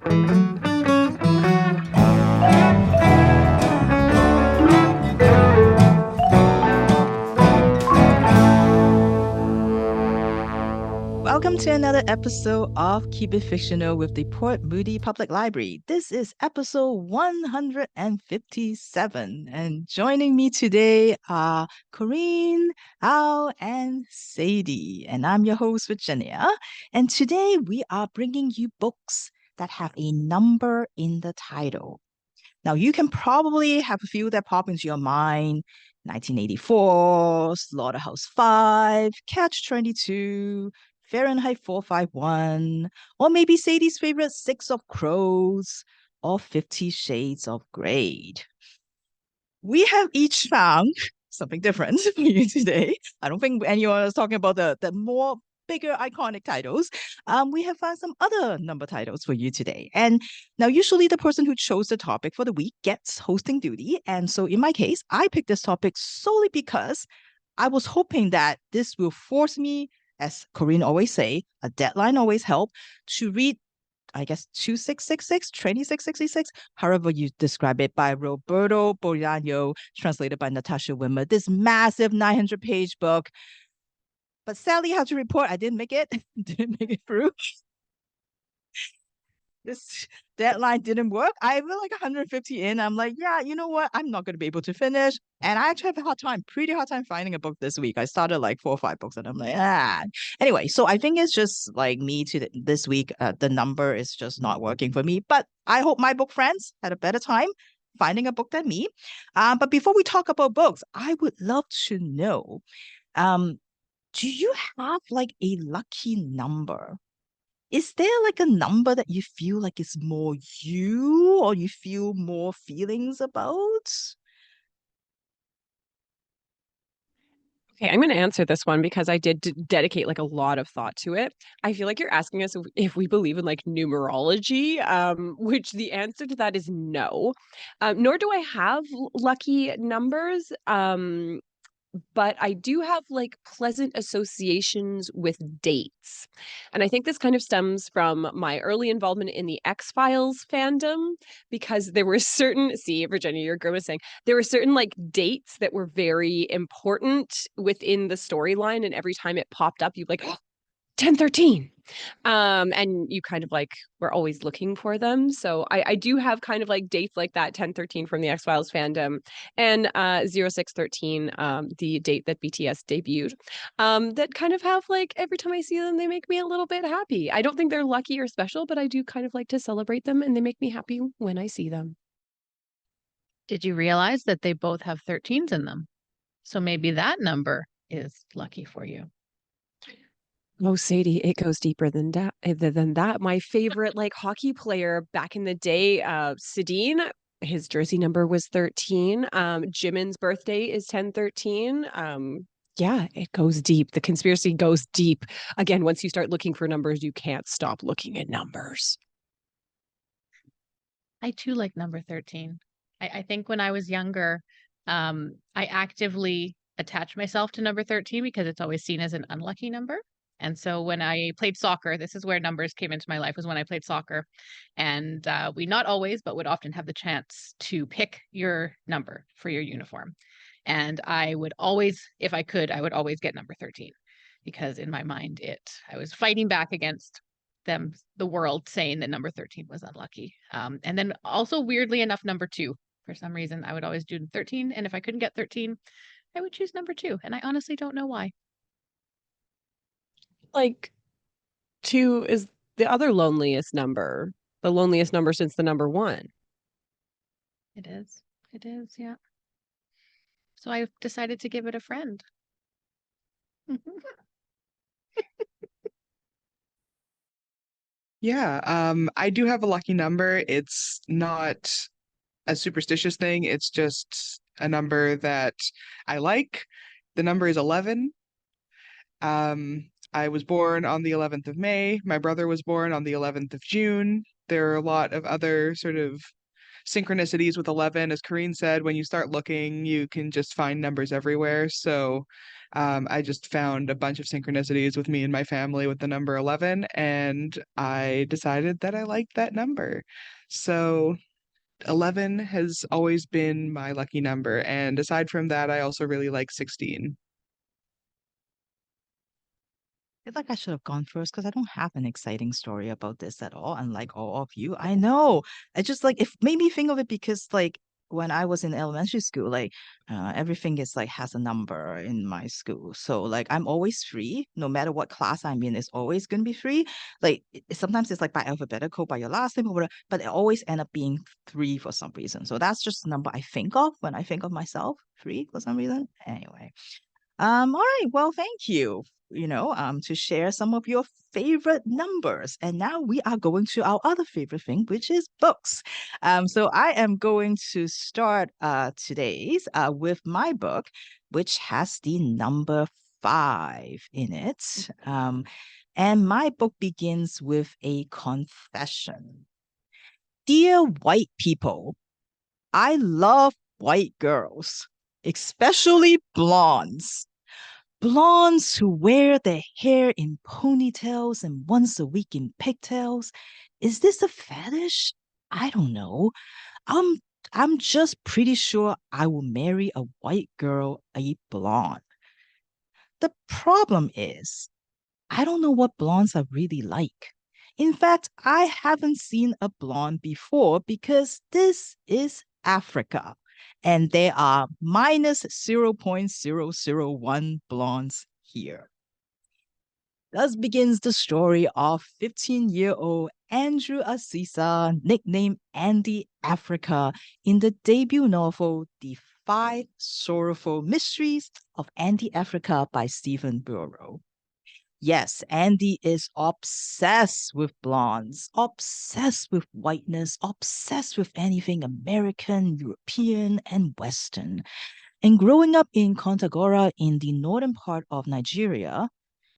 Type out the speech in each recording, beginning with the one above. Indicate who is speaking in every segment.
Speaker 1: Welcome to another episode of Keep It Fictional with the Port Moody Public Library. This is episode 157, and joining me today are Corinne, Al, and Sadie. And I'm your host, Virginia. And today we are bringing you books that have a number in the title. Now, you can probably have a few that pop into your mind. 1984, Slaughterhouse-5, Catch-22, Fahrenheit 451, or maybe Sadie's favorite Six of Crows, or 50 Shades of Grey. We have each found something different for you today. I don't think anyone is talking about the more bigger iconic titles. We have found some other number titles for you today. And now usually the person who chose the topic for the week gets hosting duty. And so in my case, I picked this topic solely because I was hoping that this will force me, as Corinne always say, a deadline always help, to read, I guess, 2666, 2666, however you describe it, by Roberto Bolaño, translated by Natasha Wimmer, this massive 900-page book. But sadly, I have to report I didn't make it, didn't make it through. This deadline didn't work. I feel like 150 in. I'm like, yeah, you know what? I'm not going to be able to finish. And I actually have a pretty hard time finding a book this week. I started like 4 or 5 books and I'm like, ah. Anyway, so I think it's just like me this week. The number is just not working for me. But I hope my book friends had a better time finding a book than me. But before we talk about books, I would love to know, do you have like a lucky number? Is there like a number that you feel like is more you or you feel more feelings about?
Speaker 2: Okay, I'm going to answer this one because I did dedicate like a lot of thought to it. I feel like you're asking us if we believe in like numerology, which the answer to that is no. Nor do I have lucky numbers. But I do have like pleasant associations with dates. And I think this kind of stems from my early involvement in the X-Files fandom, because there were certain, see, Virginia, your girl was saying, there were certain like dates that were very important within the storyline. And every time it popped up, you'd like, 1013. And you kind of like were always looking for them. So I do have kind of like dates like that, 1013 from the X-Files fandom, and 0613, the date that BTS debuted, that kind of have like every time I see them, they make me a little bit happy. I don't think they're lucky or special, but I do kind of like to celebrate them and they make me happy when I see them.
Speaker 3: Did you realize that they both have 13s in them? So maybe that number is lucky for you.
Speaker 2: Oh, Sadie, it goes deeper than that. My favorite like hockey player back in the day, Sedin, his jersey number was 13. Jimin's birthday is 1013. Yeah, it goes deep. The conspiracy goes deep. Again, once you start looking for numbers, you can't stop looking at numbers.
Speaker 3: I too like number 13. I think when I was younger, I actively attached myself to number 13 because it's always seen as an unlucky number. And so when I played soccer, this is where numbers came into my life, was when I played soccer. And we not always, but would often have the chance to pick your number for your uniform. And I would always, if I could, I would always get number 13 because in my mind, I was fighting back against the world saying that number 13 was unlucky. And then also weirdly enough, number 2, for some reason, I would always do 13. And if I couldn't get 13, I would choose number 2. And I honestly don't know why.
Speaker 2: Like 2 is the other loneliest number, the loneliest number since the number 1.
Speaker 3: It is. It is, yeah. So I decided to give it a friend.
Speaker 4: Yeah, I do have a lucky number. It's not a superstitious thing. It's just a number that I like. The number is 11. I was born on the 11th of May. My brother was born on the 11th of June. There are a lot of other sort of synchronicities with 11. As Karine said, when you start looking, you can just find numbers everywhere. So I just found a bunch of synchronicities with me and my family with the number 11, and I decided that I liked that number. So 11 has always been my lucky number. And aside from that, I also really like 16.
Speaker 1: I feel like I should have gone first because I don't have an exciting story about this at all, unlike all of you. I know. I just like it made me think of it because like when I was in elementary school, like everything is like has a number in my school. So like I'm always free, no matter what class I'm in, it's always gonna be free. Like sometimes it's like by alphabetical, by your last name or whatever, but it always end up being three for some reason. So that's just the number I think of when I think of myself, three for some reason. Anyway. All right, well, thank you, to share some of your favorite numbers. And now we are going to our other favorite thing, which is books. So I am going to start today's with my book, which has the number 5 in it. And my book begins with a confession. Dear white people, I love white girls, especially blondes. Blondes who wear their hair in ponytails and once a week in pigtails. Is this a fetish? I don't know. I'm I'm just pretty sure I will marry a white girl, a blonde. The problem is, I don't know what blondes are really like. In fact, I haven't seen a blonde before because this is Africa and there are minus 0.001 blondes here. Thus begins the story of 15-year-old Andrew Asisa, nicknamed Andy Africa, in the debut novel The Five Sorrowful Mysteries of Andy Africa by Stephen Buoro. Yes, Andy is obsessed with blondes, obsessed with whiteness, obsessed with anything American, European, and Western. And growing up in Kontagora in the northern part of Nigeria,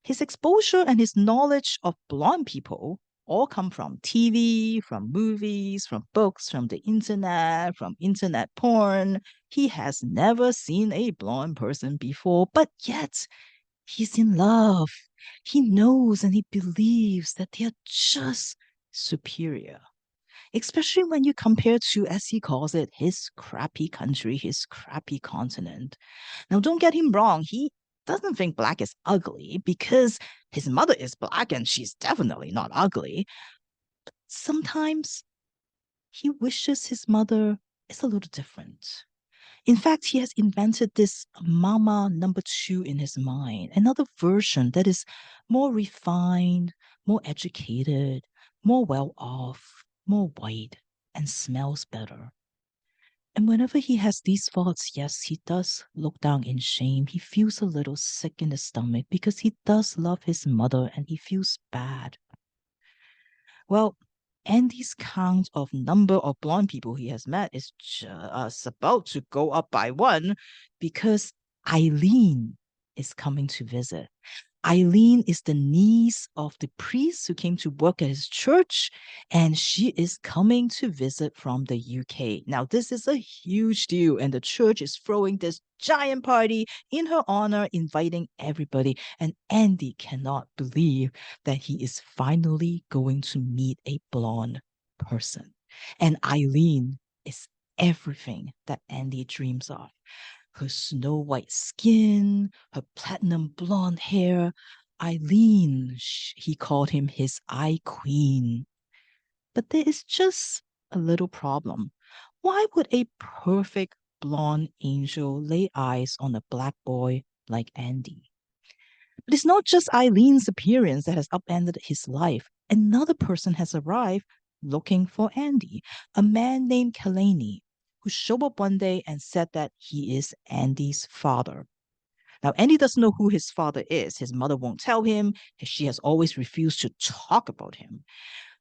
Speaker 1: his exposure and his knowledge of blonde people all come from TV, from movies, from books, from the internet, from internet porn. He has never seen a blonde person before, but yet he's in love. He knows and he believes that they are just superior. Especially when you compare to, as he calls it, his crappy country, his crappy continent. Now, don't get him wrong, he doesn't think black is ugly because his mother is black and she's definitely not ugly. But sometimes he wishes his mother is a little different. In fact, he has invented this Mama number 2 in his mind, another version that is more refined, more educated, more well off, more white, and smells better. And whenever he has these thoughts, yes, he does look down in shame. He feels a little sick in the stomach because he does love his mother and he feels bad. Well, Andy's count of number of blonde people he has met is just about to go up by 1 because Eileen is coming to visit. Eileen is the niece of the priest who came to work at his church, and she is coming to visit from the UK. Now, this is a huge deal, and the church is throwing this giant party in her honor, inviting everybody. And Andy cannot believe that he is finally going to meet a blonde person. And Eileen is everything that Andy dreams of. Her snow white skin, her platinum blonde hair. Eileen, he called him his eye queen. But there is just a little problem. Why would a perfect blonde angel lay eyes on a black boy like Andy? But it's not just Eileen's appearance that has upended his life. Another person has arrived looking for Andy, a man named Kalani, who showed up one day and said that he is Andy's father. Now, Andy doesn't know who his father is. His mother won't tell him. She has always refused to talk about him.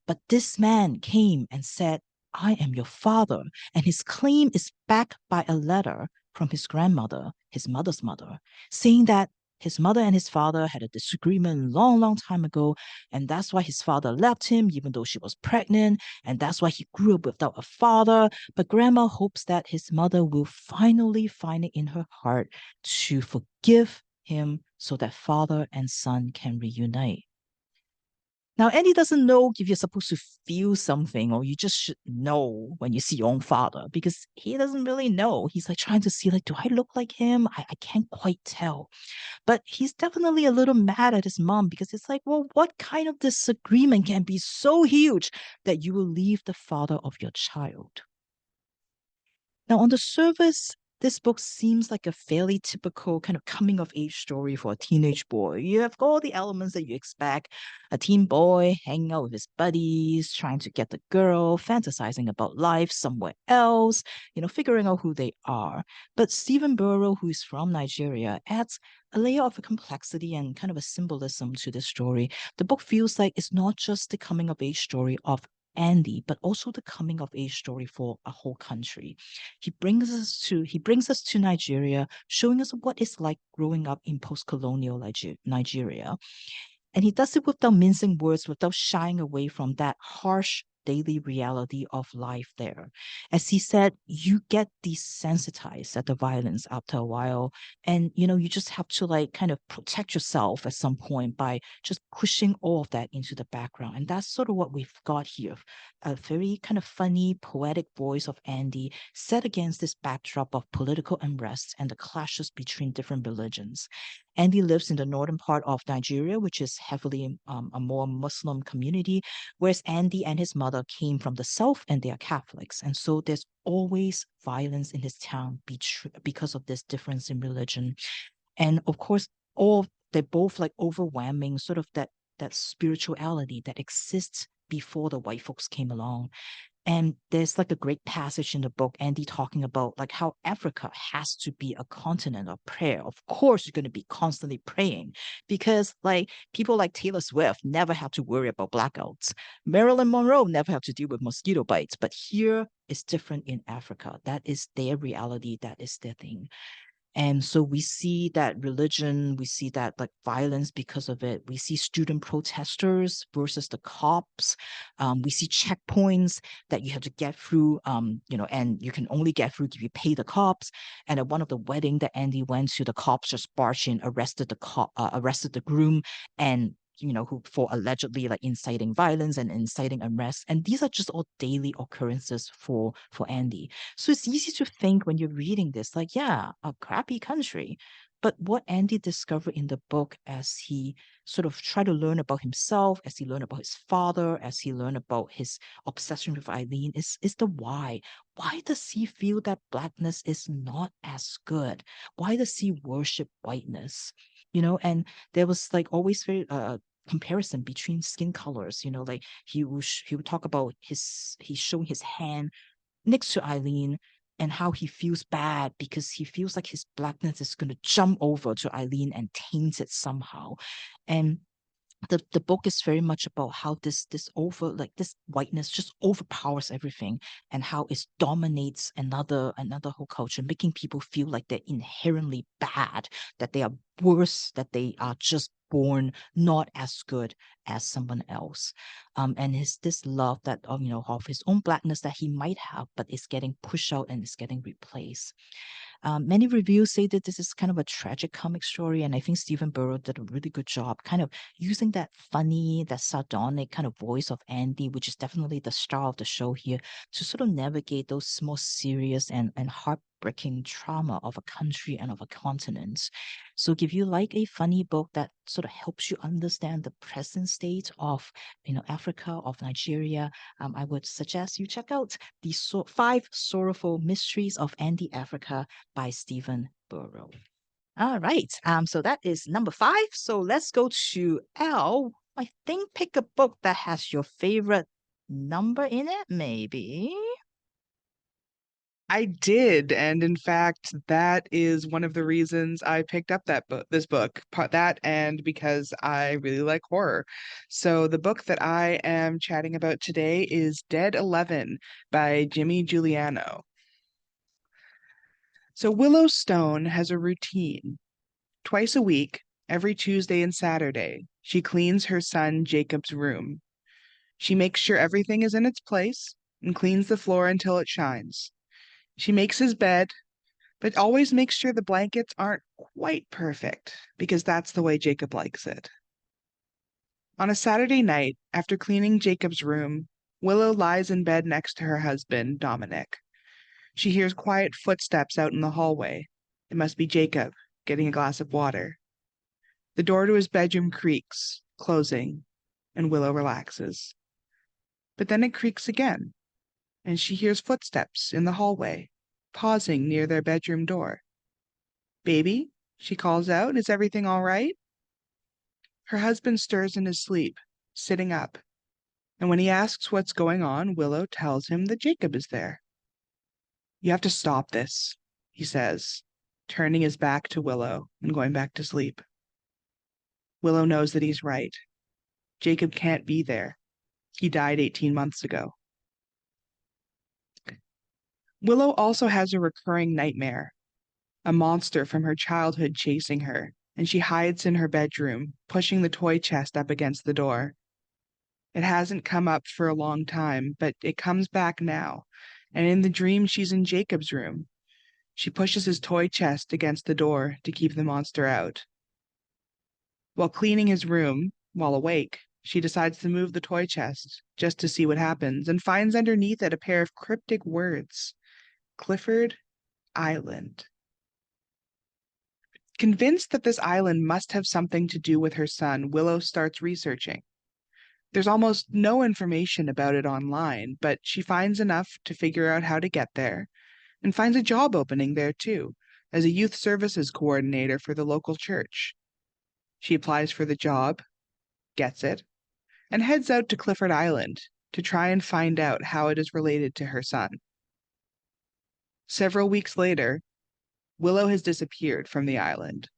Speaker 1: But this man came and said, I am your father. And his claim is backed by a letter from his grandmother, his mother's mother, saying that his mother and his father had a disagreement long, long time ago, and that's why his father left him, even though she was pregnant, and that's why he grew up without a father. But Grandma hopes that his mother will finally find it in her heart to forgive him so that father and son can reunite. Now, Andy doesn't know if you're supposed to feel something or you just should know when you see your own father because he doesn't really know. He's like trying to see, like, do I look like him? I can't quite tell. But he's definitely a little mad at his mom because it's like, well, what kind of disagreement can be so huge that you will leave the father of your child? Now, on the surface, this book seems like a fairly typical kind of coming of age story for a teenage boy. You have all the elements that you expect: a teen boy hanging out with his buddies, trying to get the girl, fantasizing about life somewhere else, figuring out who they are. But Stephen Buoro, who is from Nigeria, adds a layer of a complexity and kind of a symbolism to the story. The book feels like it's not just the coming of age story of Andy, but also the coming of age story for a whole country. He brings us to Nigeria, showing us what it's like growing up in post-colonial Nigeria. And he does it without mincing words, without shying away from that harsh daily reality of life there. As he said, you get desensitized at the violence after a while. And, you just have to like kind of protect yourself at some point by just pushing all of that into the background. And that's sort of what we've got here. A very kind of funny, poetic voice of Andy set against this backdrop of political unrest and the clashes between different religions. Andy lives in the northern part of Nigeria, which is heavily a more Muslim community, whereas Andy and his mother came from the south and they are Catholics. And so there's always violence in his town because of this difference in religion. And of course, they're both like overwhelming sort of that spirituality that exists before the white folks came along. And there's like a great passage in the book, Andy talking about like how Africa has to be a continent of prayer. Of course, you're going to be constantly praying because like people like Taylor Swift never have to worry about blackouts. Marilyn Monroe never have to deal with mosquito bites. But here is different in Africa. That is their reality. That is their thing. And so we see that religion, we see that like violence because of it. We see student protesters versus the cops. We see checkpoints that you have to get through, and you can only get through if you pay the cops. And at one of the wedding that Andy went to, the cops just barged in, arrested the groom, and who for allegedly like inciting violence and inciting unrest. And these are just all daily occurrences for Andy. So it's easy to think when you're reading this, like, yeah, a crappy country. But what Andy discovered in the book as he sort of tried to learn about himself, as he learned about his father, as he learned about his obsession with Eileen, is the why. Why does he feel that blackness is not as good? Why does he worship whiteness? And there was like always very comparison between skin colors. Like he would talk about he's showing his hand next to Eileen and how he feels bad because he feels like his blackness is going to jump over to Eileen and taint it somehow. And the book is very much about how this whiteness just overpowers everything and how it dominates another whole culture, making people feel like they're inherently bad, that they are worse, that they are just born not as good as someone else. And his this love that of his own blackness that he might have, but is getting pushed out and is getting replaced. Many reviews say that this is kind of a tragic comic story, and I think Stephen Buoro did a really good job kind of using that funny, that sardonic kind of voice of Andy, which is definitely the star of the show here, to sort of navigate those more serious and heartbreaking trauma of a country and of a continent. So if you like a funny book that sort of helps you understand the present state of Africa, of Nigeria, I would suggest you check out the 5 Sorrowful Mysteries of Andy Africa by Stephen Buoro. All right. So that is number 5. So let's go to L. I think pick a book that has your favorite number in it, maybe.
Speaker 4: I did, and in fact, that is one of the reasons I picked up this book. That and because I really like horror. So the book that I am chatting about today is Dead 11 by Jimmy Juliano. So Willow Stone has a routine. Twice a week, Every Tuesday and Saturday, she cleans her son Jacob's room. She makes sure everything is in its place and cleans the floor until it shines. She makes his bed, but always makes sure the blankets aren't quite perfect, because that's the way Jacob likes it. On a Saturday night, after cleaning Jacob's room, Willow lies in bed next to her husband, Dominic. She hears quiet footsteps out in the hallway. It must be Jacob, getting a glass of water. The door to his bedroom creaks, closing, and Willow relaxes. But then it creaks again, and she hears footsteps in the hallway, pausing near their bedroom door. "Baby," she calls out, "is everything all right?" Her husband stirs in his sleep, sitting up, and when he asks what's going on, Willow tells him that Jacob is there. "You have to stop this," he says, turning his back to Willow and going back to sleep. Willow knows that he's right. Jacob can't be there. He died 18 months ago. Willow also has a recurring nightmare, a monster from her childhood chasing her, and she hides in her bedroom, pushing the toy chest up against the door. It hasn't come up for a long time, but it comes back now, and in the dream she's in Jacob's room. She pushes his toy chest against the door to keep the monster out. While cleaning his room, while awake, she decides to move the toy chest just to see what happens and finds underneath it a pair of cryptic words: Clifford Island. Convinced that this island must have something to do with her son, Willow starts researching. There's almost no information about it online, but she finds enough to figure out how to get there and finds a job opening there too, as a youth services coordinator for the local church. She applies for the job, gets it, and heads out to Clifford Island to try and find out how it is related to her son. Several weeks later, Willow has disappeared from the island.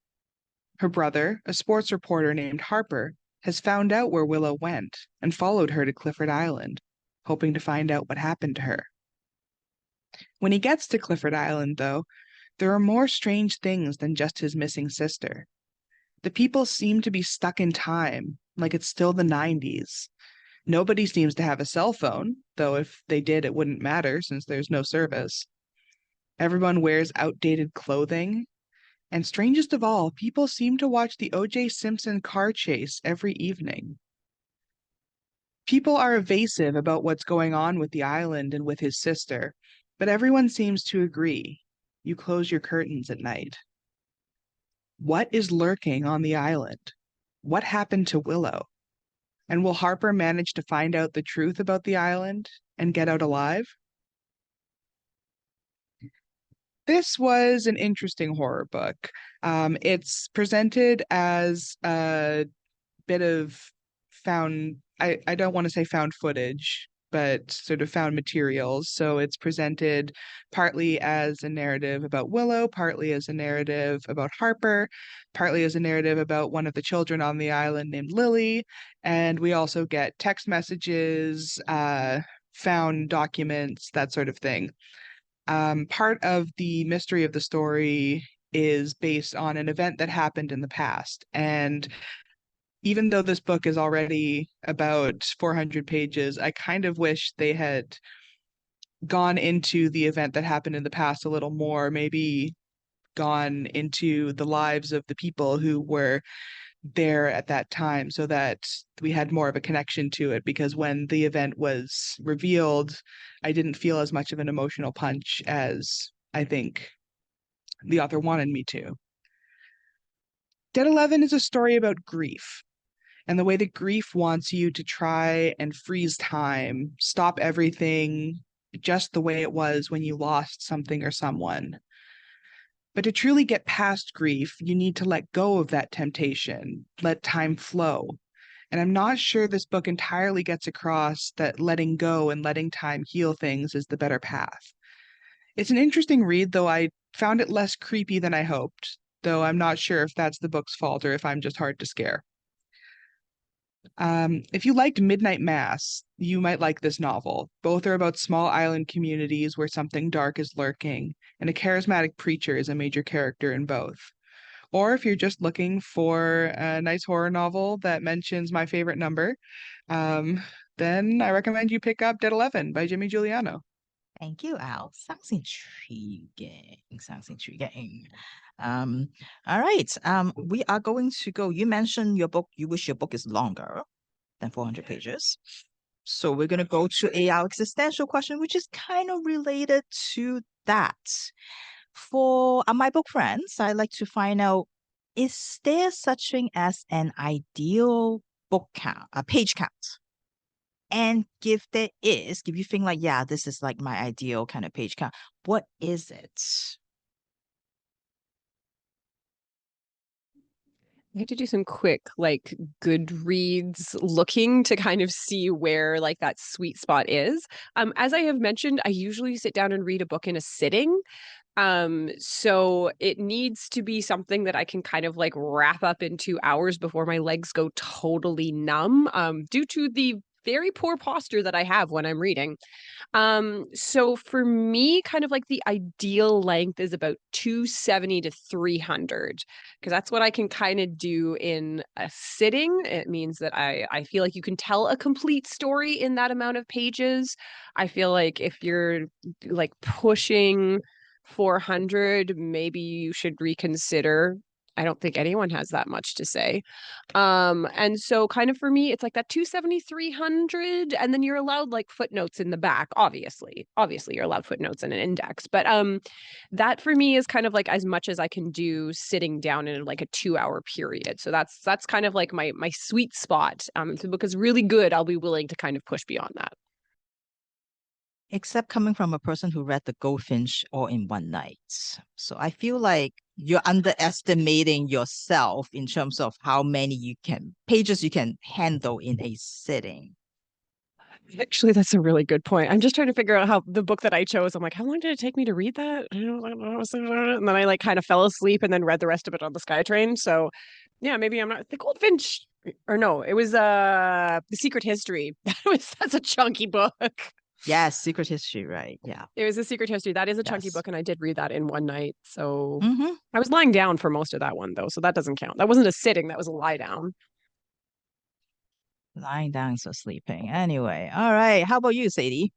Speaker 4: Her brother, a sports reporter named Harper, has found out where Willow went and followed her to Clifford Island, hoping to find out what happened to her. When he gets to Clifford Island, though, there are more strange things than just his missing sister. The people seem to be stuck in time, like it's still the 90s. Nobody seems to have a cell phone, though if they did, it wouldn't matter since there's no service. Everyone wears outdated clothing. And strangest of all, people seem to watch the O.J. Simpson car chase every evening. People are evasive about what's going on with the island and with his sister, but everyone seems to agree. You close your curtains at night. What is lurking on the island? What happened to Willow? And will Harper manage to find out the truth about the island and get out alive? This was an interesting horror book. It's presented as a bit of I don't want to say found footage, but sort of found materials. So it's presented partly as a narrative about Willow, partly as a narrative about Harper, partly as a narrative about one of the children on the island named Lily. And we also get text messages, found documents, that sort of thing. Part of the mystery of the story is based on an event that happened in the past. And even though this book is already about 400 pages, I kind of wish they had gone into the event that happened in the past a little more, maybe gone into the lives of the people who were there at that time so that we had more of a connection to it, because when the event was revealed, I didn't feel as much of an emotional punch as I think the author wanted me to. Dead 11 is a story about grief and the way that grief wants you to try and freeze time, stop everything just the way it was when you lost something or someone. But to truly get past grief, you need to let go of that temptation, let time flow. And I'm not sure this book entirely gets across that letting go and letting time heal things is the better path. It's an interesting read, though I found it less creepy than I hoped, though I'm not sure if that's the book's fault or if I'm just hard to scare. If you liked Midnight Mass, you might like this novel. Both are about small island communities where something dark is lurking, and a charismatic preacher is a major character in both. Or if you're just looking for a nice horror novel that mentions my favorite number, then I recommend you pick up Dead 11 by Jimmy Juliano.
Speaker 1: Thank you, Al. Sounds intriguing. Sounds intriguing. Um, all right. We are going to go. You mentioned your book. You wish your book is longer than 400 pages. So we're gonna go to a our existential question, which is kind of related to that. For my book friends, I like to find out: is there such thing as an ideal book count, a page count? And if there is, if you think like, yeah, this is like my ideal kind of page count, what is it?
Speaker 2: I had to do some quick, like, Goodreads looking to kind of see where, like, that sweet spot is. As I have mentioned, I usually sit down and read a book in a sitting. So it needs to be something that I can kind of like wrap up in 2 hours before my legs go totally numb, due to the very poor posture that I have when I'm reading. So for me, kind of like the ideal length is about 270 to 300, because that's what I can kind of do in a sitting. It means that I feel like you can tell a complete story in that amount of pages. I feel like if you're like pushing 400, maybe you should reconsider. I don't think anyone has that much to say. And so kind of for me, it's like that 270, 300, and then you're allowed like footnotes in the back, obviously. Obviously, you're allowed footnotes in an index. But that for me is kind of like as much as I can do sitting down in like a 2 hour period. So that's kind of like my sweet spot. If the book is really good, I'll be willing to kind of push beyond that.
Speaker 1: Except coming from a person who read The Goldfinch all in one night. So I feel like you're underestimating yourself in terms of how many pages you can handle in a sitting.
Speaker 2: Actually, that's a really good point. I'm just trying to figure out how the book that I chose, I'm like, how long did it take me to read that? I don't know. And then I like kind of fell asleep and then read the rest of it on the SkyTrain. So yeah, maybe I'm not the Goldfinch. Or no, it was The Secret History. That's a chunky book.
Speaker 1: Yes, Secret History, right? Yeah.
Speaker 2: It was A Secret History. That is a chunky
Speaker 1: Yes.
Speaker 2: book, and I did read that in one night. So
Speaker 1: Mm-hmm.
Speaker 2: I was lying down for most of that one though, so that doesn't count. That wasn't a sitting, that was a lie down.
Speaker 1: Lying down so sleeping. Anyway, all right. How about you, Sadie?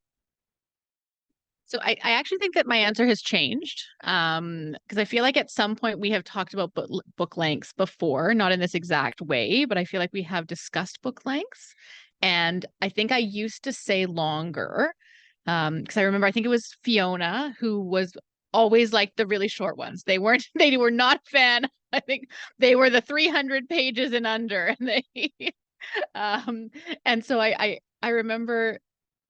Speaker 3: So I actually think that my answer has changed. Because I feel like at some point we have talked about book lengths before, not in this exact way, but I feel like we have discussed book lengths. And I think I used to say longer. Because I remember I think it was Fiona who was always like the really short ones. They were not a fan. I think they were the 300 pages and under. And and so I remember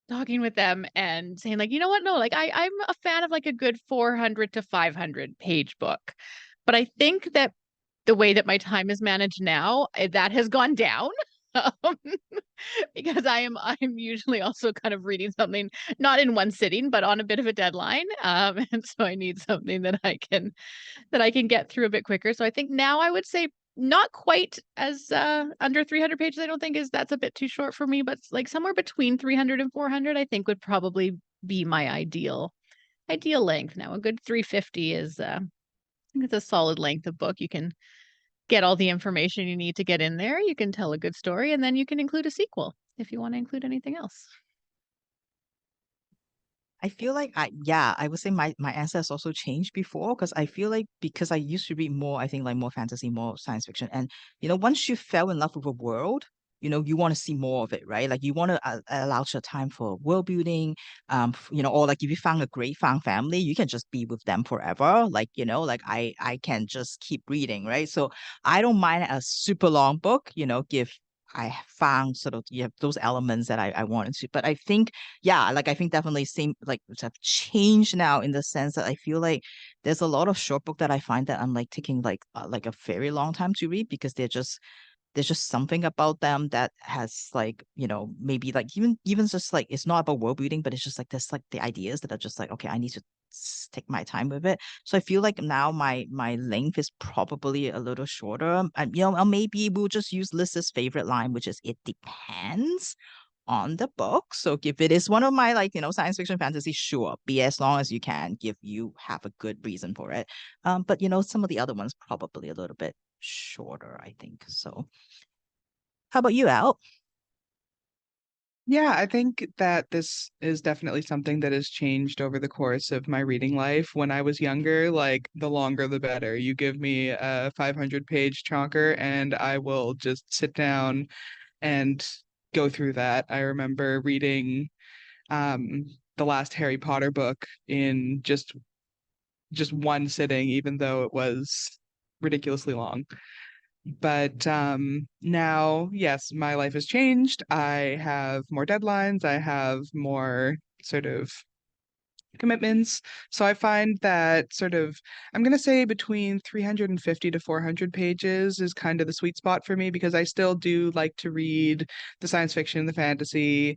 Speaker 3: talking with them and saying like, you know what? No, like I'm a fan of like a good 400 to 500 page book. But I think that the way that my time is managed now, that has gone down. um, because I'm usually also kind of reading something not in one sitting, but on a bit of a deadline. And so I need something that I can get through a bit quicker. So I think now I would say not quite as under 300 pages. I don't think that's a bit too short for me, but like somewhere between 300 and 400 I think would probably be my ideal length. Now a good 350 is it's a solid length of book. You can get all the information you need to get in there. You can tell a good story, and then you can include a sequel if you want to include anything else.
Speaker 1: I feel like I would say my answer has also changed before, because I feel like because I used to read more, I think like more fantasy, more science fiction. And once you fell in love with a world, you want to see more of it, right? Like you want to allow your time for world building, or like if you found a great found family, you can just be with them forever. Like, like I can just keep reading, right? So I don't mind a super long book, give I found sort of those elements that I wanted to. But I think, yeah, like I think definitely same like have changed now in the sense that I feel like there's a lot of short book that I find that I'm like taking like a very long time to read, because there's just something about them that has like, maybe like even just like it's not about world building, but it's just like there's like the ideas that are just like, okay, I need to take my time with it. So I feel like now my length is probably a little shorter. And or maybe we'll just use Liz's favorite line, which is it depends on the book. So if it is one of my science fiction fantasy, sure, be as long as you can if you have a good reason for it. But some of the other ones probably a little bit shorter, I think. So how about you, Al?
Speaker 4: Yeah, I think that this is definitely something that has changed over the course of my reading life. When I was younger, like the longer the better. You give me a 500-page chonker and I will just sit down and go through that. I remember reading the last Harry Potter book in just one sitting, even though it was ridiculously long. But now, yes, my life has changed. I have more deadlines. I have more sort of commitments. So I find that I'm going to say between 350 to 400 pages is kind of the sweet spot for me because I still do like to read the science fiction, the fantasy,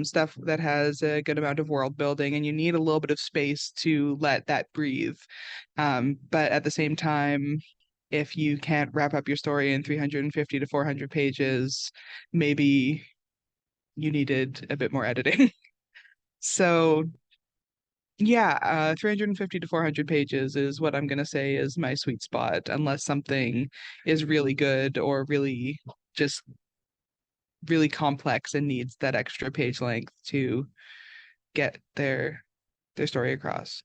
Speaker 4: stuff that has a good amount of world building, and you need a little bit of space to let that breathe. But at the same time, if you can't wrap up your story in 350 to 400 pages, maybe you needed a bit more editing. So yeah, 350 to 400 pages is what I'm gonna say is my sweet spot, unless something is really good or just really complex and needs that extra page length to get their story across.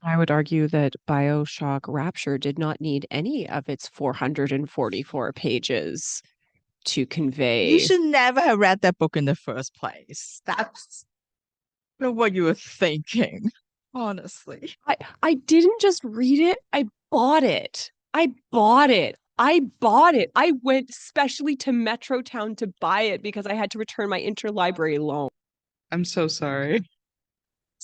Speaker 2: I would argue that BioShock Rapture did not need any of its 444 pages to
Speaker 1: You
Speaker 2: convey.
Speaker 1: should never have read that book in the first place. That's not what you were thinking, honestly.
Speaker 2: I didn't just read it, I bought it. I bought it. I bought it. I went specially to Metrotown to buy it because I had to return my interlibrary loan.
Speaker 4: I'm so sorry.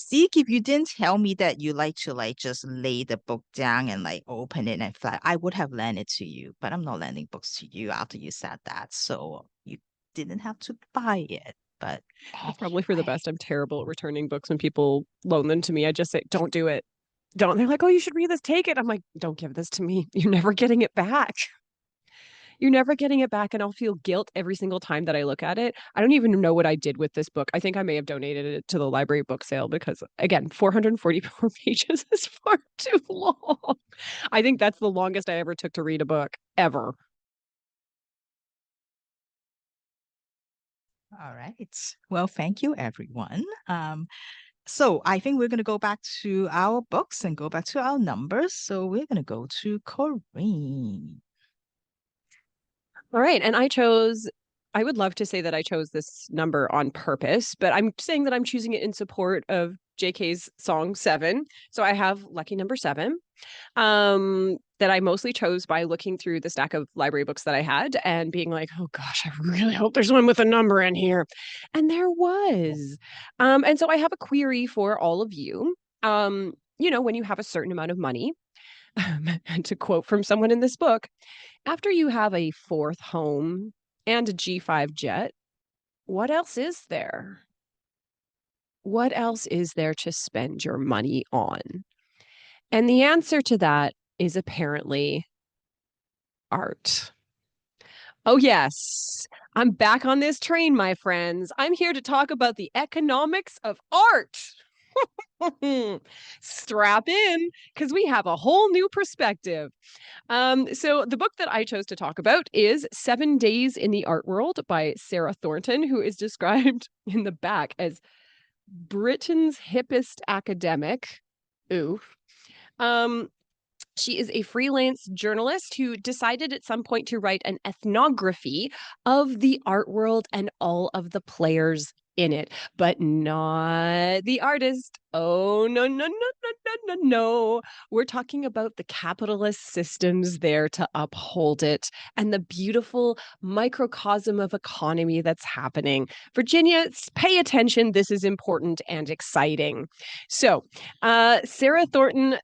Speaker 1: See, if you didn't tell me that you like to just lay the book down and open it and fly, I would have lent it to you. But I'm not lending books to you after you said that, so you didn't have to buy it. But
Speaker 2: It's probably for the
Speaker 1: anyway.
Speaker 2: best. I'm terrible at returning books when people loan them to me. I just say, don't do it. Don't. They're like, oh, you should read this. Take it. I'm like, don't give this to me. You're never getting it back. You're never getting it back. And I'll feel guilt every single time that I look at it. I don't even know what I did with this book. I think I may have donated it to the library book sale because, again, 444 pages is far too long. I think that's the longest I ever took to read a book, ever.
Speaker 1: All right. Well, thank you, everyone. So I think we're going to go back to our books and go back to our numbers. So we're going to go to Corinne.
Speaker 2: All right. And I would love to say that I chose this number on purpose, but I'm saying that I'm choosing it in support of JK's song 7. So I have lucky number 7. That I mostly chose by looking through the stack of library books that I had and being like, oh gosh, I really hope there's one with a number in here. And there was. And so I have a query for all of you. When you have a certain amount of money, and to quote from someone in this book, after you have a 4th home and a G5 jet, what else is there? What else is there to spend your money on? And the answer to that is apparently art. Oh, yes. I'm back on this train, my friends. I'm here to talk about the economics of art. Strap in, because we have a whole new perspective. So the book that I chose to talk about is 7 Days in the Art World by Sarah Thornton, who is described in the back as Britain's hippest academic. Oof. She is a freelance journalist who decided at some point to write an ethnography of the art world and all of the players in it, but not the artist. Oh, no, no, no, no, no, no, no. We're talking about the capitalist systems there to uphold it and the beautiful microcosm of economy that's happening. Virginia, pay attention. This is important and exciting. So, Sarah Thornton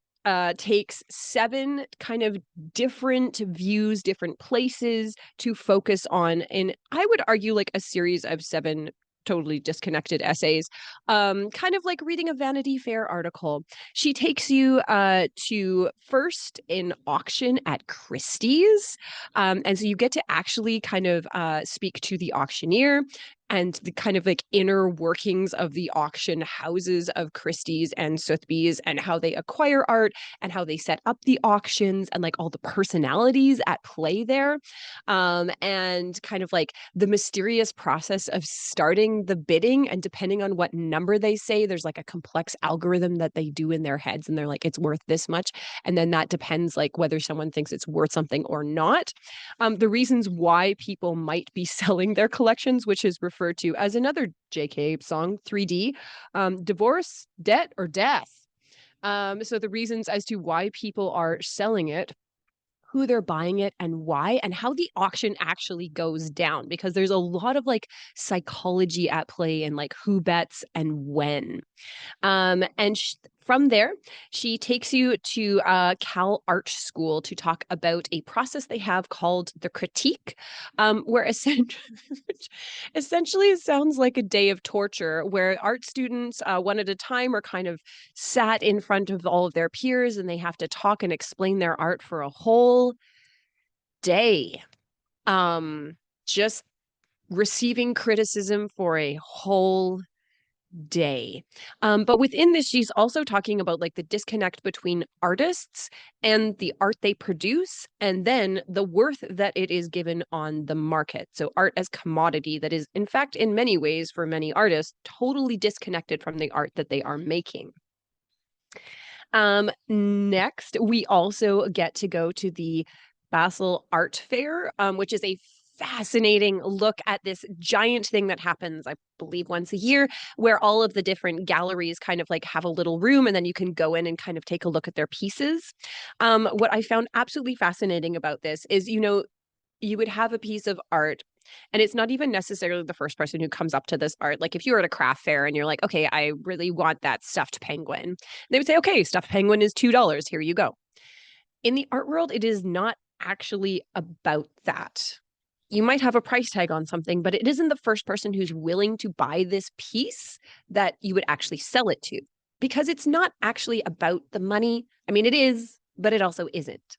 Speaker 2: takes 7 kind of different views, different places to focus on. And I would argue like a series of 7 totally disconnected essays, kind of like reading a Vanity Fair article. She takes you to first an auction at Christie's. And so you get to actually kind of speak to the auctioneer and the kind of like inner workings of the auction houses of Christie's and Sotheby's, and how they acquire art and how they set up the auctions, and like all the personalities at play there. And kind of like the mysterious process of starting the bidding, and depending on what number they say, there's like a complex algorithm that they do in their heads, and they're like, it's worth this much, and then that depends like whether someone thinks it's worth something or not. The reasons why people might be selling their collections, which is referred to as another JK song, 3D, divorce, debt, or death. So the reasons as to why people are selling it, who they're buying it and why, and how the auction actually goes down, because there's a lot of like psychology at play and like who bets and when. And from there, she takes you to Cal Art School to talk about a process they have called the critique, where essentially it sounds like a day of torture, where art students, one at a time, are kind of sat in front of all of their peers, and they have to talk and explain their art for a whole day. Just receiving criticism for a whole day. But within this, she's also talking about like the disconnect between artists and the art they produce, and then the worth that it is given on the market. So art as commodity that is, in fact, in many ways, for many artists, totally disconnected from the art that they are making. Next, we also get to go to the Basel Art Fair, which is a fascinating look at this giant thing that happens, I believe, once a year, where all of the different galleries kind of like have a little room, and then you can go in and kind of take a look at their pieces. What I found absolutely fascinating about this is, you know, you would have a piece of art, and it's not even necessarily the first person who comes up to this art. Like if you were at a craft fair and you're like, okay, I really want that stuffed penguin, they would say, okay, stuffed penguin is $2. Here you go. In the art world, it is not actually about that. You might have a price tag on something, but it isn't the first person who's willing to buy this piece that you would actually sell it to, because it's not actually about the money. I mean, it is, but it also isn't.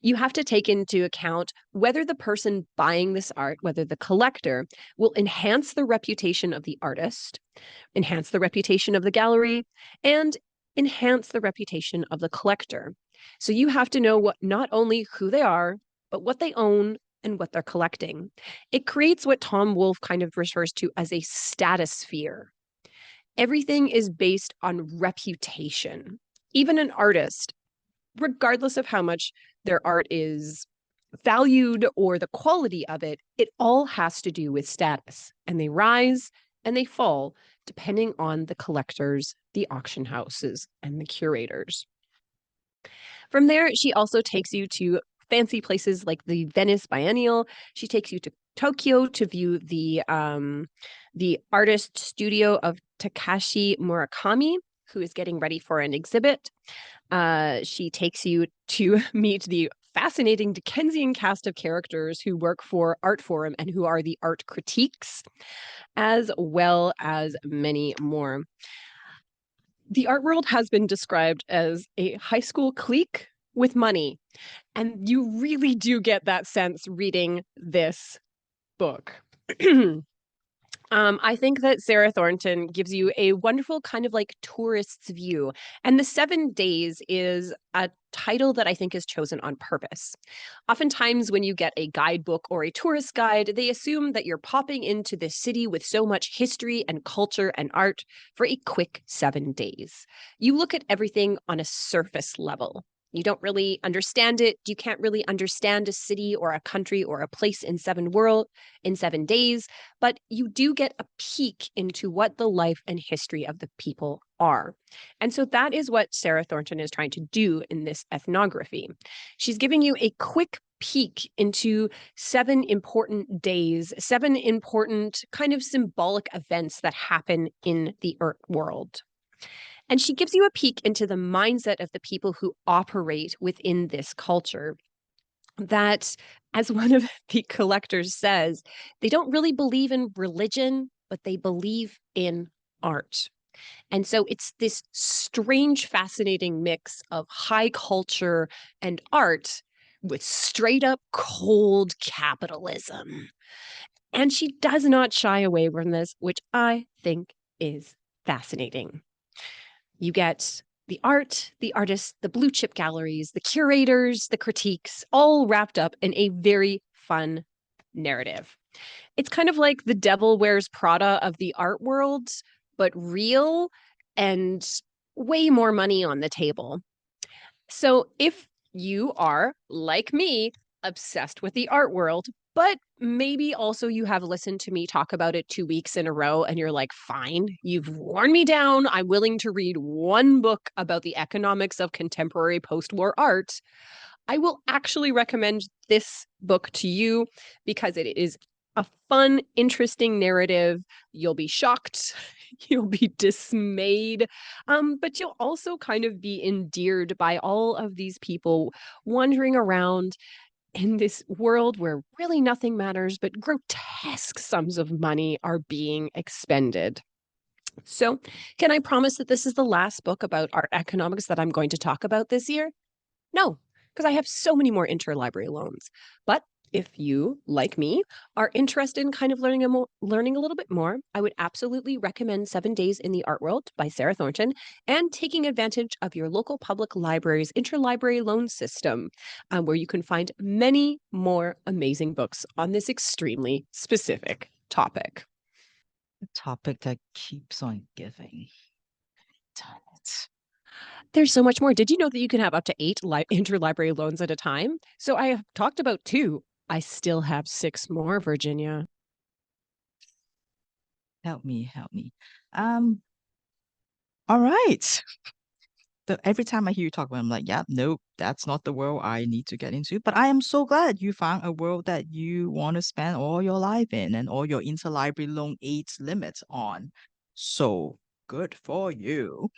Speaker 2: You have to take into account whether the person buying this art, whether the collector, will enhance the reputation of the artist, enhance the reputation of the gallery, and enhance the reputation of the collector. So you have to know what, not only who they are, but what they own and what they're collecting. It creates what Tom Wolfe kind of refers to as a statosphere. Everything is based on reputation. Even an artist, regardless of how much their art is valued or the quality of it, it all has to do with status. And they rise and they fall depending on the collectors, the auction houses, and the curators. From there, she also takes you to fancy places like the Venice Biennial. She takes you to Tokyo to view the artist studio of Takashi Murakami, who is getting ready for an exhibit. She takes you to meet the fascinating Dickensian cast of characters who work for Art Forum and who are the art critiques, as well as many more. The art world has been described as a high school clique with money, and you really do get that sense reading this book. I think that Sarah Thornton gives you a wonderful kind of like tourist's view. And The 7 Days is a title that I think is chosen on purpose. Oftentimes when you get a guidebook or a tourist guide, they assume that you're popping into this city with so much history and culture and art for a quick 7 days. You look at everything on a surface level. You don't really understand it. You can't really understand a city or a country or a place in 7 days, but you do get a peek into what the life and history of the people are. And so that is what Sarah Thornton is trying to do in this ethnography. She's giving you a quick peek into 7 important days, 7 important kind of symbolic events that happen in the art world. And she gives you a peek into the mindset of the people who operate within this culture. That, as one of the collectors says, they don't really believe in religion. but they believe in art. And so it's this strange, fascinating mix of high culture and art with straight up cold capitalism. And she does not shy away from this, which I think is fascinating. You get the art, the artists, the blue chip galleries, the curators, the critiques, all wrapped up in a very fun narrative. It's kind of like the Devil Wears Prada of the art world, but real and way more money on the table. So if you are, like me, obsessed with the art world, but maybe also you have listened to me talk about it 2 weeks in a row and you're like, fine, you've worn me down. I'm willing to read one book about the economics of contemporary post-war art. I will actually recommend this book to you because it is a fun, interesting narrative. You'll be shocked. You'll be dismayed. But you'll also kind of be endeared by all of these people wandering around in this world where really nothing matters, but grotesque sums of money are being expended. So, can I promise that this is the last book about art economics that I'm going to talk about this year? No, because I have so many more interlibrary loans. But if you, like me, are interested in kind of learning a little bit more, I would absolutely recommend 7 Days in the Art World by Sarah Thornton and taking advantage of your local public library's interlibrary loan system, where you can find many more amazing books on this extremely specific topic.
Speaker 1: A topic that keeps on giving. Darn it.
Speaker 2: There's so much more. Did you know that you can have up to 8 interlibrary loans at a time? So I have talked about 2. I still have 6 more, Virginia.
Speaker 1: Help me, help me. All right. Every time I hear you talk about it, I'm like, yeah, nope, that's not the world I need to get into. But I am so glad you found a world that you want to spend all your life in and all your interlibrary loan age limits on. So good for you.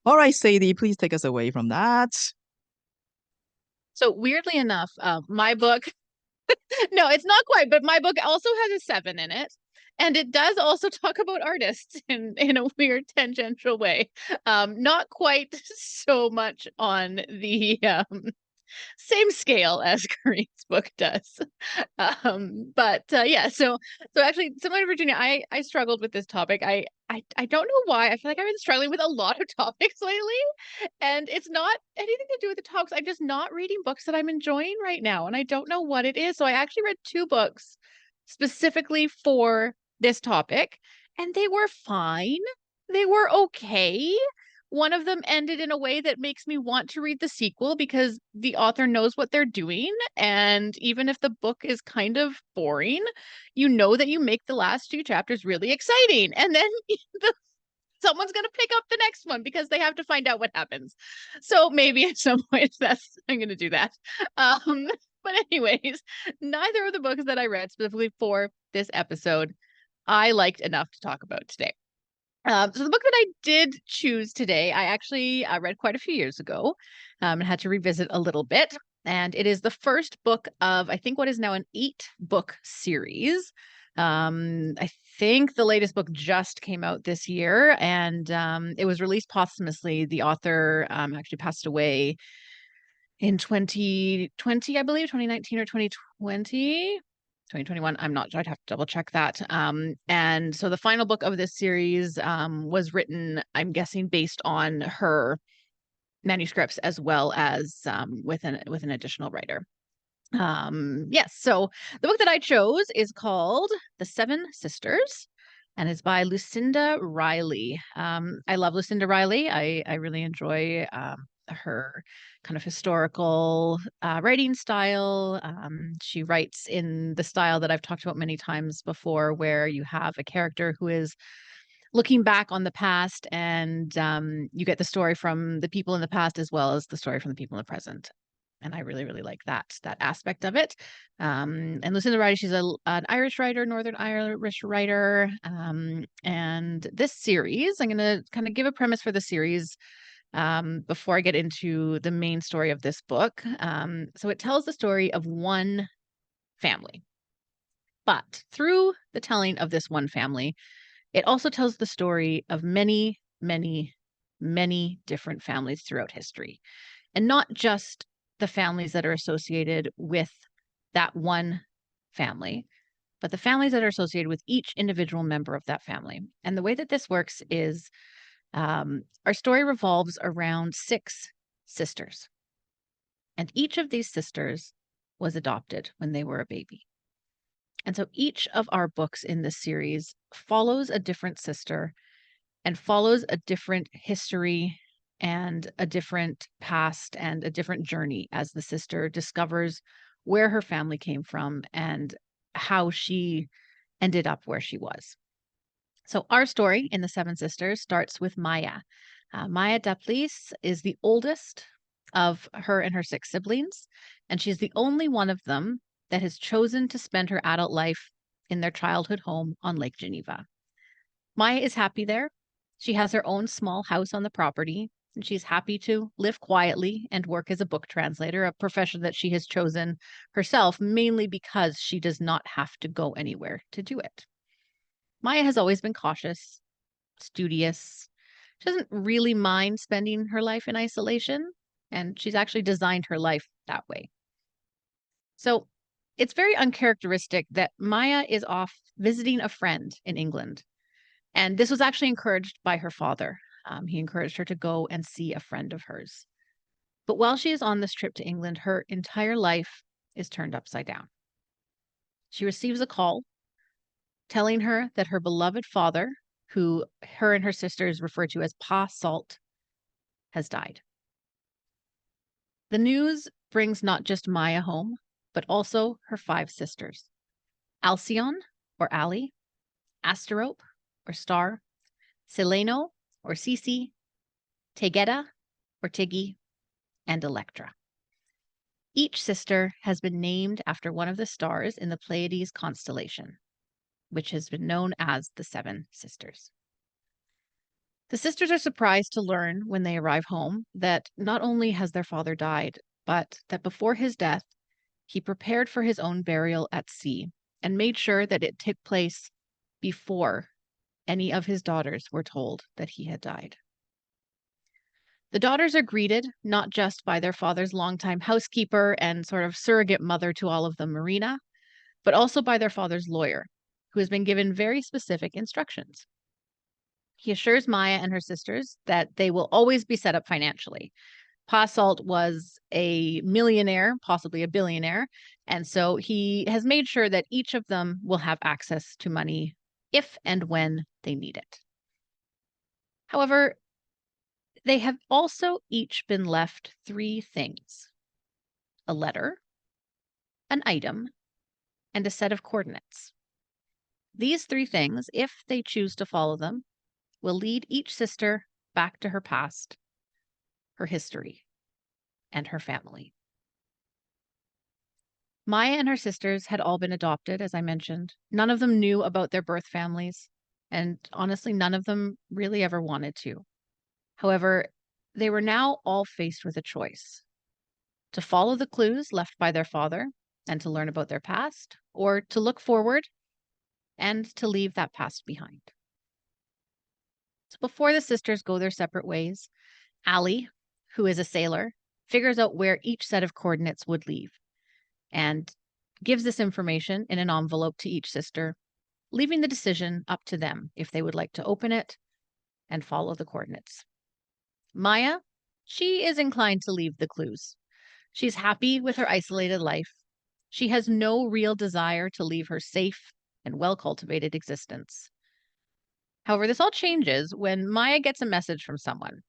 Speaker 1: All right, Sadie, please take us away from that.
Speaker 3: So weirdly enough, my book, no, it's not quite, but my book also has a 7 in it. And it does also talk about artists in a weird tangential way. Not quite so much on the same scale as Corinne's book does. But yeah, so actually, similar to Virginia, I struggled with this topic. I don't know why. I feel like I've been struggling with a lot of topics lately, and it's not anything to do with the topics. I'm just not reading books that I'm enjoying right now, and I don't know what it is. So I actually read 2 books specifically for this topic, and they were fine. They were okay. One of them ended in a way that makes me want to read the sequel because the author knows what they're doing. And even if the book is kind of boring, you know that you make the last 2 chapters really exciting. And then someone's going to pick up the next one because they have to find out what happens. So maybe at some point I'm going to do that. But anyways, neither of the books that I read specifically for this episode, I liked enough to talk about today. So the book that I did choose today, I actually read quite a few years ago and had to revisit a little bit. And it is the first book of, I think, what is now an 8-book series. I think the latest book just came out this year, and it was released posthumously. The author actually passed away in 2020, I believe, 2019 or 2020. 2021. I'm not sure. I'd have to double check that. And so the final book of this series was written, I'm guessing, based on her manuscripts as well as with an additional writer. Yes. So the book that I chose is called The Seven Sisters, and it's by Lucinda Riley. I love Lucinda Riley. I really enjoy her kind of historical writing style. She writes in the style that I've talked about many times before, where you have a character who is looking back on the past, and you get the story from the people in the past as well as the story from the people in the present. And I really, really like that aspect of it. And Lucinda Riley, she's an Irish writer, Northern Irish writer. And this series, I'm going to kind of give a premise for the series before I get into the main story of this book. So it tells the story of one family. But through the telling of this one family, It also tells the story of many, many, many different families throughout history, and not just the families that are associated with that one family, but the families that are associated with each individual member of that family. And the way that this works is our story revolves around 6 sisters, and each of these sisters was adopted when they were a baby. And so each of our books in this series follows a different sister and follows a different history and a different past and a different journey as the sister discovers where her family came from and how she ended up where she was. So our story in The Seven Sisters starts with Maya. Maya Daplis is the oldest of her and her 6 siblings, and she's the only one of them that has chosen to spend her adult life in their childhood home on Lake Geneva. Maya is happy there. She has her own small house on the property, and she's happy to live quietly and work as a book translator, a profession that she has chosen herself, mainly because she does not have to go anywhere to do it. Maya has always been cautious, studious. She doesn't really mind spending her life in isolation, and she's actually designed her life that way. So it's very uncharacteristic that Maya is off visiting a friend in England. And this was actually encouraged by her father. He encouraged her to go and see a friend of hers. But while she is on this trip to England, her entire life is turned upside down. She receives a call telling her that her beloved father, who her and her sisters refer to as Pa Salt, has died. The news brings not just Maya home, but also her 5 sisters: Alcyone, or Ali, Asterope, or Star, Seleno, or Cece, Tegeta, or Tiggy, and Electra. Each sister has been named after one of the stars in the Pleiades constellation, which has been known as the Seven Sisters. The sisters are surprised to learn when they arrive home that not only has their father died, but that before his death, he prepared for his own burial at sea and made sure that it took place before any of his daughters were told that he had died. The daughters are greeted not just by their father's longtime housekeeper and sort of surrogate mother to all of them, Marina, but also by their father's lawyer, who has been given very specific instructions. He assures Maya and her sisters that they will always be set up financially. Pa Salt was a millionaire, possibly a billionaire, and so he has made sure that each of them will have access to money if and when they need it. However, they have also each been left 3 things: a letter, an item, and a set of coordinates. These 3 things, if they choose to follow them, will lead each sister back to her past, her history, and her family. Maya and her sisters had all been adopted, as I mentioned. None of them knew about their birth families, and honestly, none of them really ever wanted to. However, they were now all faced with a choice: to follow the clues left by their father and to learn about their past, or to look forward and to leave that past behind. So before the sisters go their separate ways, Ali, who is a sailor, figures out where each set of coordinates would leave and gives this information in an envelope to each sister, leaving the decision up to them if they would like to open it and follow the coordinates. Maya, she is inclined to leave the clues. She's happy with her isolated life. She has no real desire to leave her safe and well-cultivated existence. However, this all changes when Maya gets a message from someone.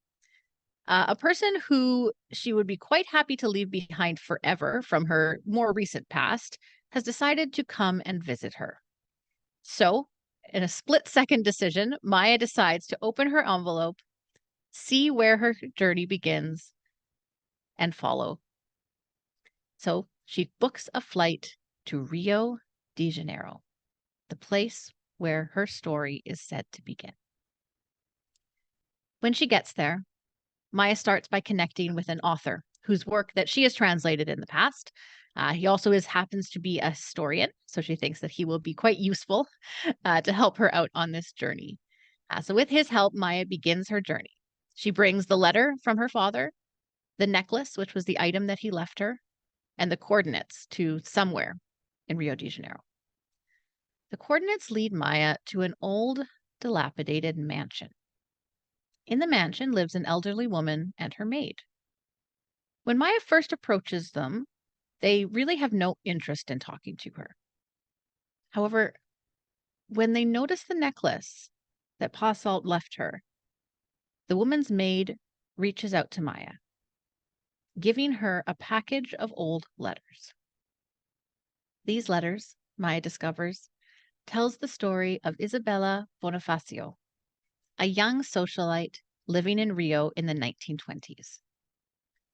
Speaker 3: A person who she would be quite happy to leave behind forever from her more recent past has decided to come and visit her. So, in a split-second decision, Maya decides to open her envelope, see where her journey begins, and follow. So she books a flight to Rio de Janeiro, the place where her story is said to begin. When she gets there, Maya starts by connecting with an author whose work that she has translated in the past, He also happens to be a historian, so she thinks that he will be quite useful to help her out on this journey. So with his help, Maya begins her journey. She brings the letter from her father, the necklace, which was the item that he left her, and the coordinates to somewhere in Rio de Janeiro. The coordinates lead Maya to an old, dilapidated mansion. In the mansion lives an elderly woman and her maid. When Maya first approaches them, they really have no interest in talking to her. However, when they notice the necklace that Pa Salt left her, the woman's maid reaches out to Maya, giving her a package of old letters. These letters, Maya discovers, tells the story of Isabella Bonifacio, a young socialite living in Rio in the 1920s.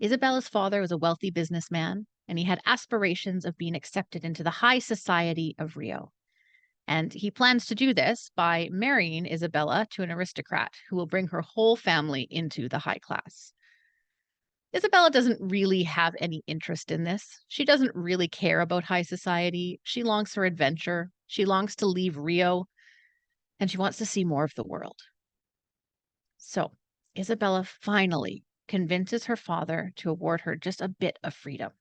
Speaker 3: Isabella's father was a wealthy businessman, and he had aspirations of being accepted into the high society of Rio. And he plans to do this by marrying Isabella to an aristocrat who will bring her whole family into the high class. Isabella doesn't really have any interest in this. She doesn't really care about high society. She longs for adventure. She longs to leave Rio, and she wants to see more of the world. So Isabella finally convinces her father to award her just a bit of freedom.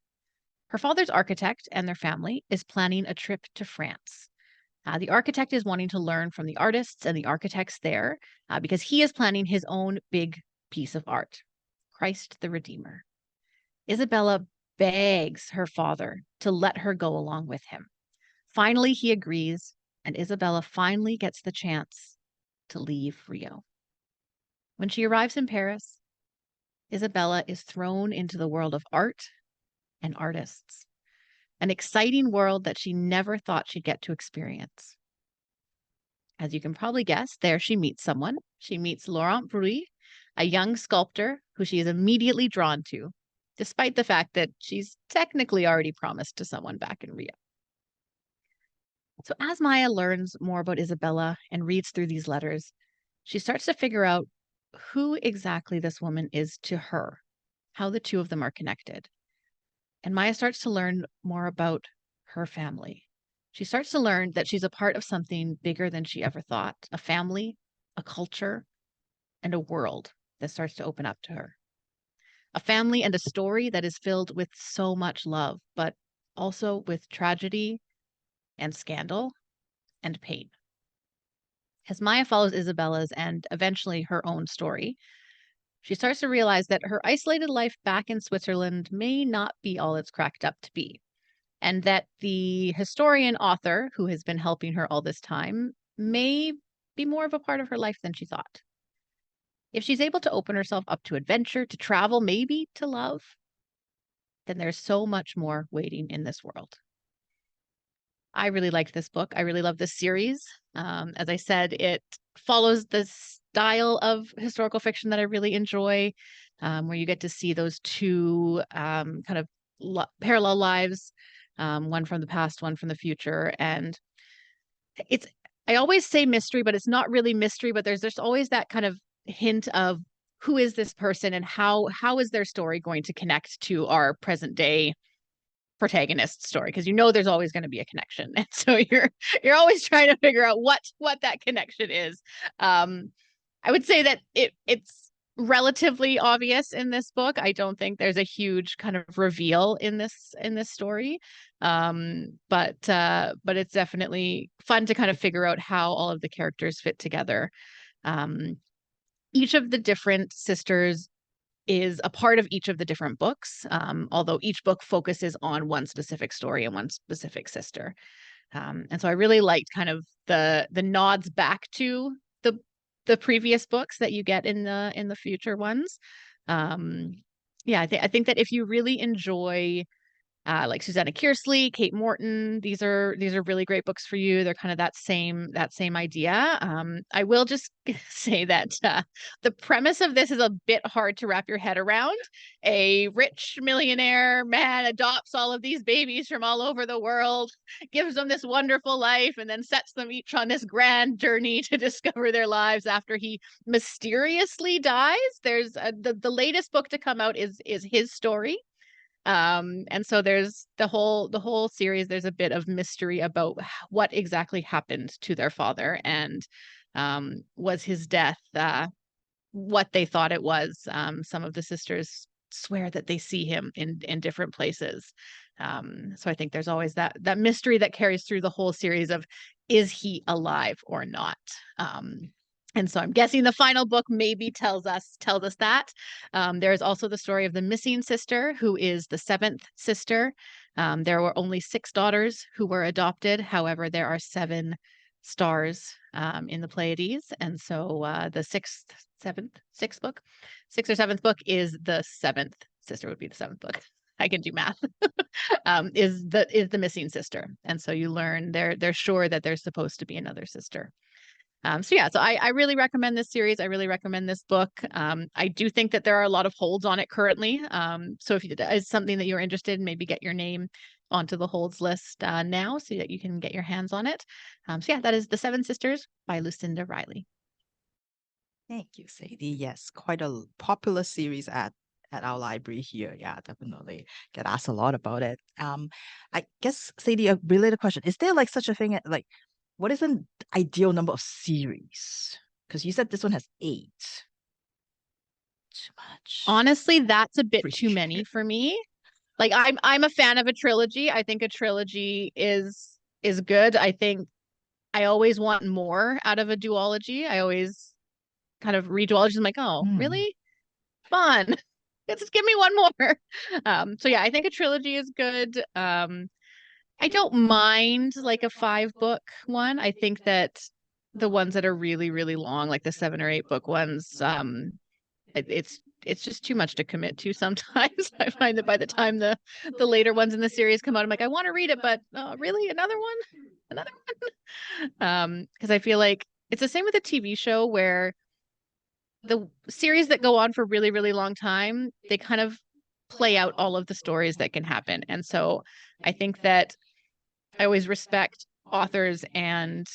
Speaker 3: Her father's architect and their family is planning a trip to France. The architect is wanting to learn from the artists and the architects there because he is planning his own big piece of art, Christ the Redeemer. Isabella begs her father to let her go along with him. Finally, he agrees, and Isabella finally gets the chance to leave Rio. When she arrives in Paris, Isabella is thrown into the world of art and artists, an exciting world that she never thought she'd get to experience. As you can probably guess, there she meets someone. She meets Laurent Bruy, a young sculptor who she is immediately drawn to, despite the fact that she's technically already promised to someone back in Rio. So as Maya learns more about Isabella and reads through these letters, she starts to figure out who exactly this woman is to her, how the two of them are connected. And Maya starts to learn more about her family. She starts to learn that she's a part of something bigger than she ever thought, a family, a culture, and a world that starts to open up to her. A family and a story that is filled with so much love, but also with tragedy and scandal and pain. As Maya follows Isabella's and eventually her own story, she starts to realize that her isolated life back in Switzerland may not be all it's cracked up to be, and that the historian author who has been helping her all this time may be more of a part of her life than she thought. If she's able to open herself up to adventure, to travel, maybe to love, then there's so much more waiting in this world. I really liked this book. I really love this series. As I said, it follows the style of historical fiction that I really enjoy, where you get to see those two kind of parallel lives, one from the past, one from the future. And I always say mystery, but it's not really mystery, but there's always that kind of hint of who is this person and how is their story going to connect to our present day protagonist story, because there's always going to be a connection, and so you're always trying to figure out what that connection is. I would say that it's relatively obvious in this book. I don't think there's a huge kind of reveal in this story, but it's definitely fun to kind of figure out how all of the characters fit together. Each of the different sisters is a part of each of the different books, although each book focuses on one specific story and one specific sister. And so I really liked kind of the nods back to the previous books that you get in the future ones. Yeah, I think that if you really enjoy like Susanna Kearsley, Kate Morton, these are really great books for you. They're kind of that same idea. I will just say that the premise of this is a bit hard to wrap your head around. A rich millionaire man adopts all of these babies from all over the world, gives them this wonderful life, and then sets them each on this grand journey to discover their lives after he mysteriously dies. There's the latest book to come out is his story. And so there's the whole series, there's a bit of mystery about what exactly happened to their father, and was his death what they thought it was. Some of the sisters swear that they see him in different places. So I think there's always that mystery that carries through the whole series of, is he alive or not? And so I'm guessing the final book maybe tells us that. There is also the story of the missing sister, who is the seventh sister. There were only 6 daughters who were adopted. However, there are 7 stars in the Pleiades. And so the sixth book, 6th or 7th book is the 7th sister, would be the 7th book. I can do math. Is the missing sister. And so you learn they're sure that there's supposed to be another sister. So I really recommend this series. I really recommend this book. I do think that there are a lot of holds on it currently. So if it's something that you're interested in, maybe get your name onto the holds list now so that you can get your hands on it. That is The Seven Sisters by Lucinda Riley.
Speaker 1: Thank you, Sadie. Yes, quite a popular series at our library here. Yeah, definitely get asked a lot about it. I guess, Sadie, a related question: is there like such a thing like, what is an ideal number of series? Because you said this one has 8. Too much.
Speaker 3: Honestly, that's a bit too many for me. Like I'm a fan of a trilogy. I think a trilogy is good. I think I always want more out of a duology. I always kind of read duologies. I'm like, oh, really? Fun. Just give me one more. I think a trilogy is good. I don't mind like a 5-book one. I think that the ones that are really, really long, like the 7 or 8 book ones, it's just too much to commit to sometimes. I find that by the time the later ones in the series come out, I'm like, I want to read it, but really another one? Because I feel like it's the same with a TV show, where the series that go on for really, really long time, they kind of play out all of the stories that can happen. And so I think that I always respect authors and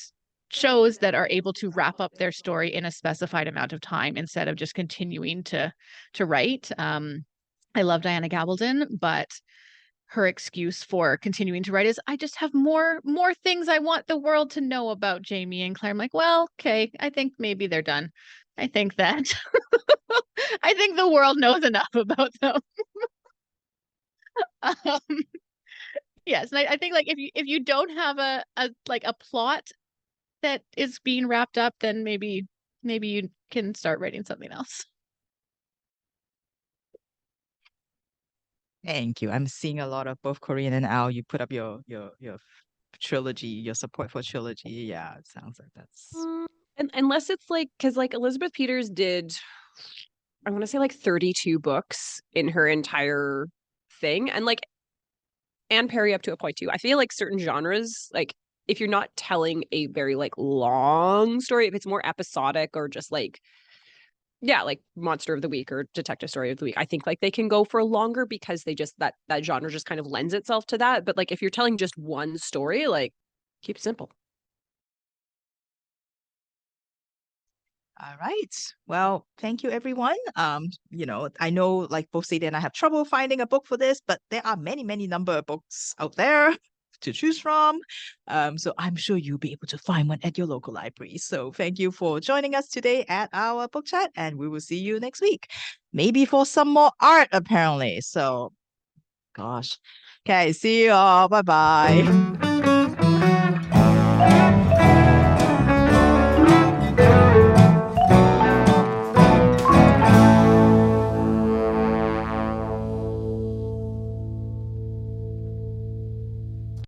Speaker 3: shows that are able to wrap up their story in a specified amount of time instead of just continuing to write. I love Diana Gabaldon, but her excuse for continuing to write is, I just have more things I want the world to know about Jamie and Claire. I'm like, well, okay, I think maybe they're done. I think that I think the world knows enough about them. Yes, and I think like if you don't have a plot that is being wrapped up, then maybe you can start writing something else.
Speaker 1: Thank you. I'm seeing a lot of both Korean and Al. You put up your trilogy, your support for trilogy. Yeah, it sounds like that's.
Speaker 2: And unless it's like, because like Elizabeth Peters did, I want to say like 32 books in her entire thing, and like Anne Perry up to a point too. I feel like certain genres, like if you're not telling a very like long story, if it's more episodic or just like, yeah, like Monster of the Week or Detective Story of the Week, I think like they can go for longer because they just that genre just kind of lends itself to that. But like if you're telling just one story, like keep it simple.
Speaker 1: All right. Well, thank you, everyone. I know like both Sadie and I have trouble finding a book for this, but there are many, many number of books out there to choose from. So I'm sure you'll be able to find one at your local library. So thank you for joining us today at our book chat, and we will see you next week. Maybe for some more art, apparently. So, gosh. Okay, see you all. Bye-bye.